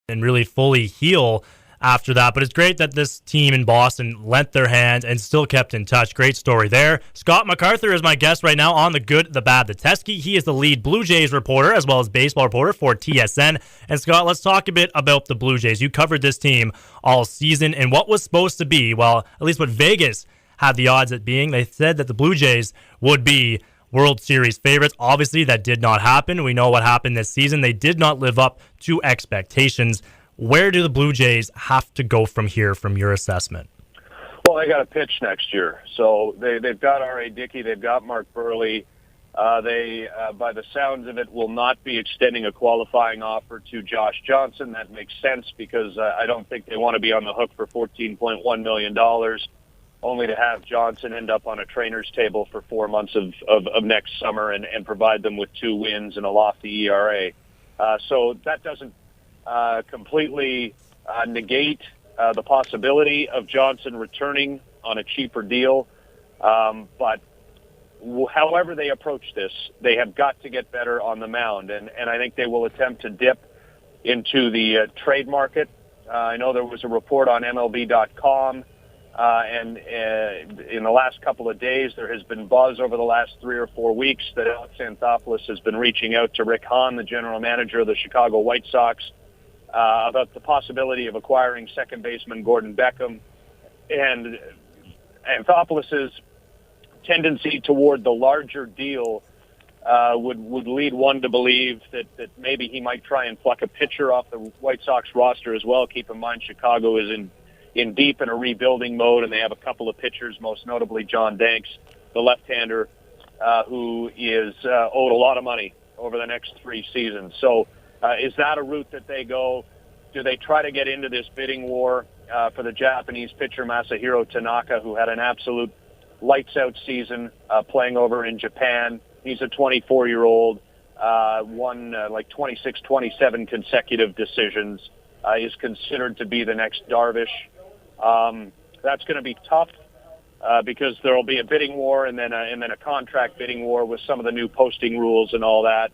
and really fully heal after that. But it's great that this team in Boston lent their hand and still kept in touch. Great story there. Scott MacArthur is my guest right now on The Good, the Bad, the Tesky. He is the lead Blue Jays reporter as well as baseball reporter for TSN. And Scott, let's talk a bit about the Blue Jays. You covered this team all season, and what was supposed to be, well, at least what Vegas had the odds at being, they said that the Blue Jays would be World Series favorites. Obviously, that did not happen. We know what happened this season. They did not live up to expectations. Where do the Blue Jays have to go from here, from your assessment? Well, they got to pitch next year. So they've got R.A. Dickey. They've got Mark Burley. They, by the sounds of it, will not be extending a qualifying offer to Josh Johnson. That makes sense because I don't think they want to be on the hook for $14.1 million, only to have Johnson end up on a trainer's table for 4 months of next summer and provide them with 2 wins and a lofty ERA. So that doesn't completely negate the possibility of Johnson returning on a cheaper deal. But however they approach this, they have got to get better on the mound. And I think they will attempt to dip into the trade market. I know there was a report on MLB.com, and in the last couple of days, there has been buzz over the last 3 or 4 weeks that Alex Anthopoulos has been reaching out to Rick Hahn, the general manager of the Chicago White Sox, about the possibility of acquiring second baseman Gordon Beckham. And Anthopoulos' tendency toward the larger deal would lead one to believe that maybe he might try and pluck a pitcher off the White Sox roster as well. Keep in mind, Chicago is in deep in a rebuilding mode, and they have a couple of pitchers, most notably John Danks, the left-hander, who is owed a lot of money over the next 3 seasons. So is that a route that they go? Do they try to get into this bidding war for the Japanese pitcher Masahiro Tanaka, who had an absolute lights-out season playing over in Japan? He's a 24-year-old, won like 26, 27 consecutive decisions, is considered to be the next Darvish. That's going to be tough because there will be a bidding war and then a contract bidding war with some of the new posting rules and all that.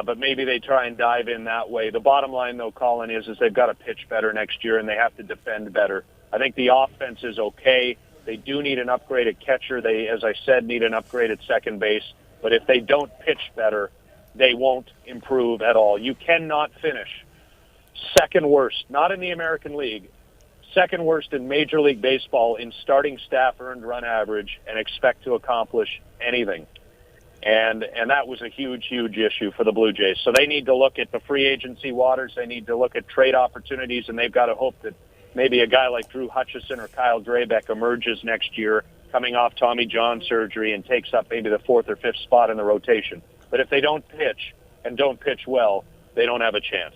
But maybe they try and dive in that way. The bottom line, though, Colin, is they've got to pitch better next year and they have to defend better. I think the offense is okay. They do need an upgraded catcher. They, as I said, need an upgraded second base. But if they don't pitch better, they won't improve at all. You cannot finish second worst, not in the American League, second worst in Major League Baseball in starting staff earned run average and expect to accomplish anything. And that was a huge, huge issue for the Blue Jays. So they need to look at the free agency waters. They need to look at trade opportunities, and they've got to hope that maybe a guy like Drew Hutchison or Kyle Drabek emerges next year coming off Tommy John surgery and takes up maybe the 4th or 5th spot in the rotation. But if they don't pitch and don't pitch well, they don't have a chance.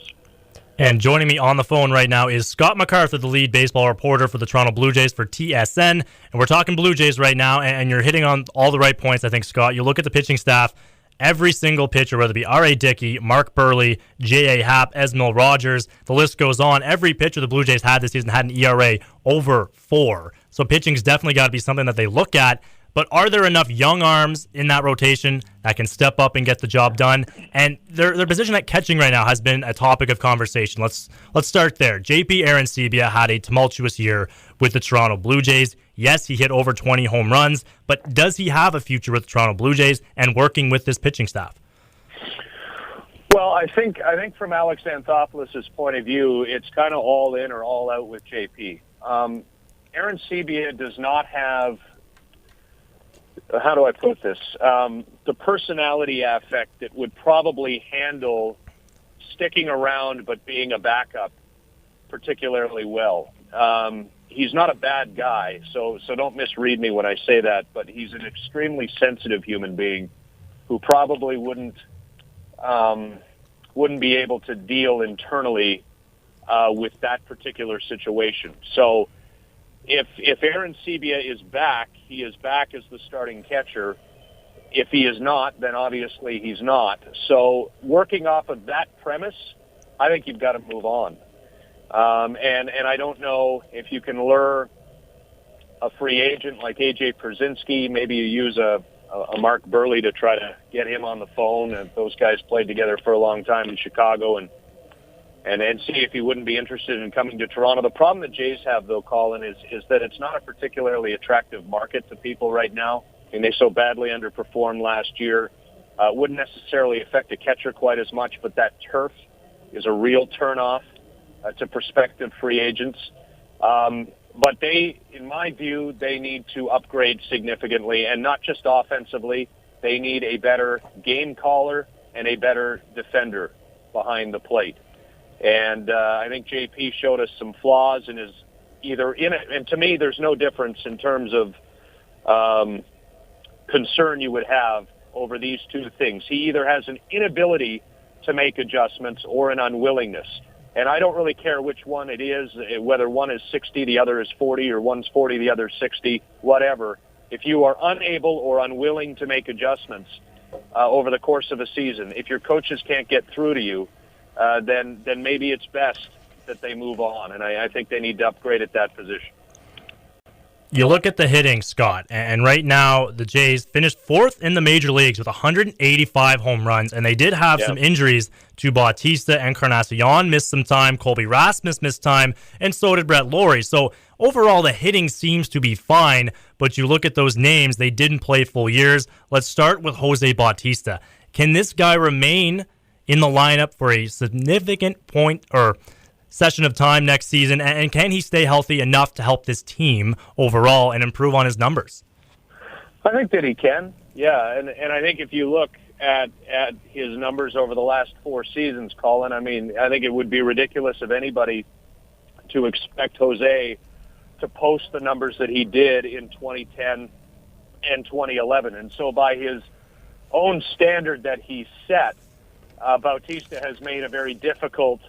And joining me on the phone right now is Scott MacArthur, the lead baseball reporter for the Toronto Blue Jays for TSN. And we're talking Blue Jays right now, and you're hitting on all the right points, I think, Scott. You look at the pitching staff, every single pitcher, whether it be R.A. Dickey, Mark Burley, J.A. Happ, Esmil Rogers, the list goes on. Every pitcher the Blue Jays had this season had an ERA over 4. So pitching's definitely got to be something that they look at. But are there enough young arms in that rotation that can step up and get the job done? And their position at catching right now has been a topic of conversation. Let's start there. JP Arancibia had a tumultuous year with the Toronto Blue Jays. Yes, he hit over 20 home runs, but does he have a future with the Toronto Blue Jays and working with this pitching staff? Well, I think from Alex Anthopoulos' point of view, it's kind of all in or all out with JP. Arancibia does not have, how do I put this, the personality affect that would probably handle sticking around but being a backup particularly well. He's not a bad guy, so don't misread me when I say that, but he's an extremely sensitive human being who probably wouldn't be able to deal internally with that particular situation. So if Arancibia is back, he is back as the starting catcher. If he is not, then obviously he's not. So working off of that premise, I think you've got to move on. And I don't know if you can lure a free agent like A.J. Pierzynski. Maybe you use a Mark Burley to try to get him on the phone. And those guys played together for a long time in Chicago and and see if he wouldn't be interested in coming to Toronto. The problem the Jays have, though, Colin, is that it's not a particularly attractive market to people right now. I mean, they so badly underperformed last year. Wouldn't necessarily affect a catcher quite as much, but that turf is a real turnoff to prospective free agents. But they, in my view, they need to upgrade significantly, and not just offensively. They need a better game caller and a better defender behind the plate. And I think JP showed us some flaws and is either in it. And to me, there's no difference in terms of concern you would have over these two things. He either has an inability to make adjustments or an unwillingness. And I don't really care which one it is, whether one is 60, the other is 40, or one's 40, the other is 60, whatever. If you are unable or unwilling to make adjustments over the course of a season, if your coaches can't get through to you, then maybe it's best that they move on. And I think they need to upgrade at that position. You look at the hitting, Scott, and right now the Jays finished fourth in the major leagues with 185 home runs, and they did have some injuries to Bautista. Encarnacion missed some time, Colby Rasmus missed time, and so did Brett Laurie. So overall, the hitting seems to be fine, but you look at those names, they didn't play full years. Let's start with Jose Bautista. Can this guy remain in the lineup for a significant point or session of time next season, and can he stay healthy enough to help this team overall and improve on his numbers? I think that he can, yeah, and I think if you look at his numbers over the last 4 seasons, Colin, I mean, I think it would be ridiculous of anybody to expect Jose to post the numbers that he did in 2010 and 2011, and so by his own standard that he set, Bautista has made a very difficult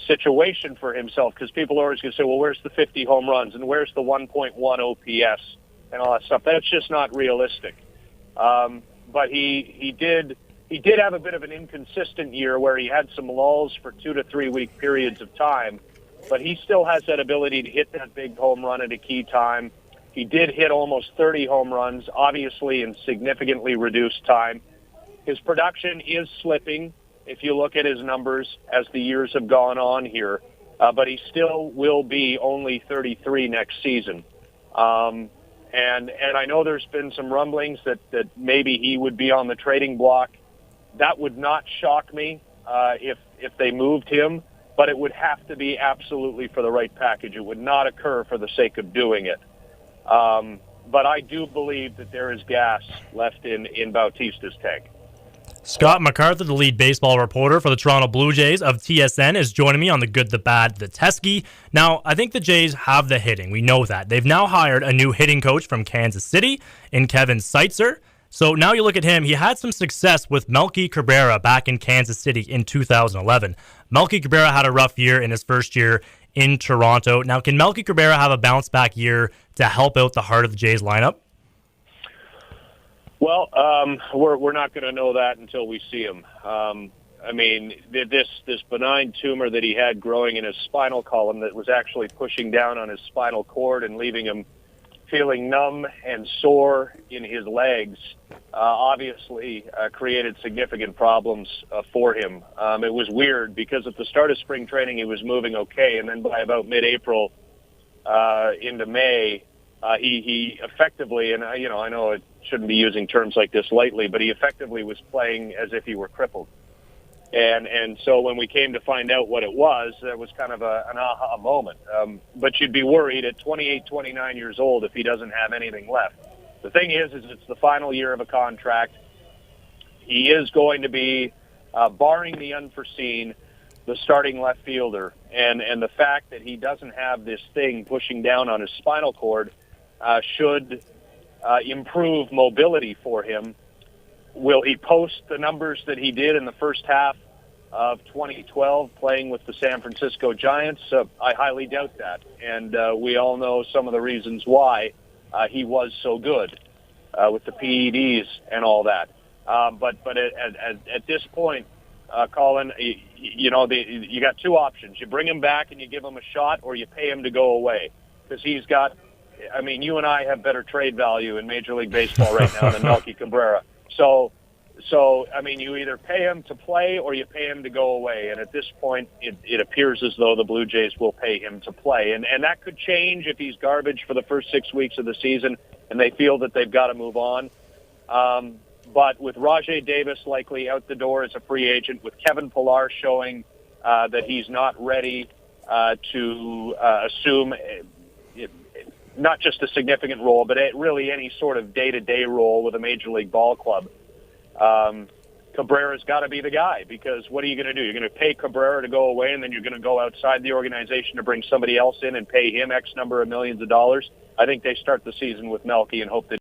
situation for himself, because people are always going to say, well, where's the 50 home runs and where's the 1.1 OPS and all that stuff. That's just not realistic. But he did have a bit of an inconsistent year where he had some lulls for 2 to 3 week periods of time, but he still has that ability to hit that big home run at a key time. He did hit almost 30 home runs, obviously in significantly reduced time. His production is slipping if you look at his numbers as the years have gone on here, but he still will be only 33 next season. And I know there's been some rumblings that maybe he would be on the trading block. That would not shock me if they moved him, but it would have to be absolutely for the right package. It would not occur for the sake of doing it. But I do believe that there is gas left in Bautista's tank. Scott MacArthur, the lead baseball reporter for the Toronto Blue Jays of TSN, is joining me on the good, the bad, the Teskey. Now, I think the Jays have the hitting. We know that. They've now hired a new hitting coach from Kansas City in Kevin Seitzer. So now you look at him. He had some success with Melky Cabrera back in Kansas City in 2011. Melky Cabrera had a rough year in his first year in Toronto. Now, can Melky Cabrera have a bounce-back year to help out the heart of the Jays lineup? Well, we're not going to know that until we see him. I mean, this benign tumor that he had growing in his spinal column that was actually pushing down on his spinal cord and leaving him feeling numb and sore in his legs, obviously created significant problems for him. It was weird because at the start of spring training he was moving okay, and then by about mid-April into May, he effectively, and I know it shouldn't be using terms like this lightly, but he effectively was playing as if he were crippled. And so when we came to find out what it was, that was kind of an aha moment. But you'd be worried at 28, 29 years old if he doesn't have anything left. The thing is it's the final year of a contract. He is going to be, barring the unforeseen, the starting left fielder. And the fact that he doesn't have this thing pushing down on his spinal cord should improve mobility for him. Will he post the numbers that he did in the first half of 2012 playing with the San Francisco Giants? I highly doubt that. And we all know some of the reasons why he was so good with the PEDs and all that. But at this point, Colin, you got two options. You bring him back and you give him a shot, or you pay him to go away. Because he's got, you and I have better trade value in Major League Baseball right now than Melky Cabrera. So So, I mean, you either pay him to play or you pay him to go away. And at this point, it appears as though the Blue Jays will pay him to play. And that could change if he's garbage for the first 6 weeks of the season and they feel that they've got to move on. But with Rajai Davis likely out the door as a free agent, with Kevin Pillar showing that he's not ready to assume not just a significant role, but really any sort of day-to-day role with a Major League ball club, Cabrera's got to be the guy, because what are you going to do? You're going to pay Cabrera to go away, and then you're going to go outside the organization to bring somebody else in and pay him X number of millions of dollars? I think they start the season with Melky and hope that